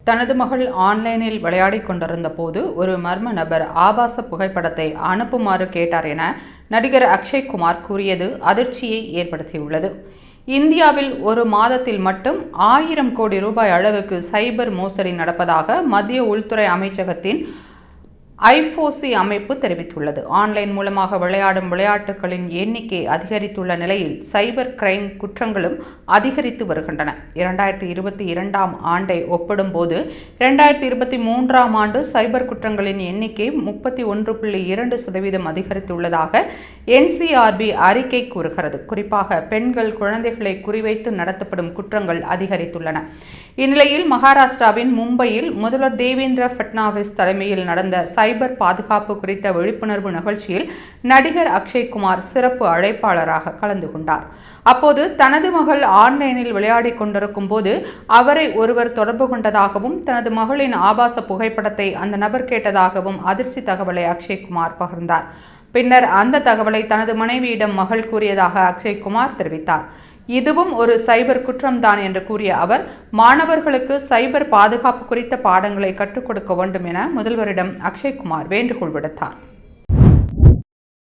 தனது மகள் ஆன்லைனில் விளையாடிக் கொண்டிருந்த போது ஒரு மர்ம நபர் ஆபாச புகைப்படத்தை அனுப்புமாறு கேட்டார் என நடிகர் அக்ஷய்குமார் கூறியது அதிர்ச்சியை ஏற்படுத்தியுள்ளது. இந்தியாவில் ஒரு மாதத்தில் மட்டும் 1000 கோடி ரூபாய் அளவுக்கு சைபர் மோசடி நடப்பதாக மத்திய உள்துறை அமைச்சகத்தின் ஐஃபோசி அமைப்பு தெரிவித்துள்ளது. ஆன்லைன் மூலமாக விளையாடும் விளையாட்டுகளின் எண்ணிக்கை அதிகரித்துள்ள நிலையில் சைபர் கிரைம் குற்றங்களும் அதிகரித்து வருகின்றன. 2022ஆம் ஆண்டை ஒப்பிடும்போது 2023ஆம் ஆண்டு சைபர் குற்றங்களின் எண்ணிக்கை 31.2% அதிகரித்துள்ளதாக NCRB அறிக்கை கூறுகிறது. குறிப்பாக பெண்கள், குழந்தைகளை குறிவைத்து நடத்தப்படும் குற்றங்கள் அதிகரித்துள்ளன. இந்நிலையில் மகாராஷ்டிராவின் மும்பையில் முதல்வர் தேவேந்திர ஃபட்னாவிஸ் தலைமையில் நடந்த சைபர் பாதுகாப்பு குறித்த விழிப்புணர்வு நிகழ்ச்சியில் நடிகர் அக்ஷய்குமார் சிறப்பு அழைப்பாளராக கலந்து கொண்டார். அப்போது தனது மகள் ஆன்லைனில் விளையாடிக் கொண்டிருக்கும் போது அவரை ஒருவர் தொடர்பு கொண்டதாகவும் தனது மகளின் ஆபாச புகைப்படத்தை அந்த நபர் கேட்டதாகவும் அதிர்ச்சி தகவலை அக்ஷய்குமார் பகிர்ந்தார். பின்னர் அந்த தகவலை தனது மனைவியிடம் மகள் கூறியதாக அக்ஷய்குமார் தெரிவித்தார். இதுவும் ஒரு சைபர் குற்றம்தான் என்று கூறிய அவர், மாணவர்களுக்கு சைபர் பாதுகாப்பு குறித்த பாடங்களை கற்றுக் கொடுக்க வேண்டும் என முதல்வரிடம் அக்ஷய்குமார் வேண்டுகோள் விடுத்தார்.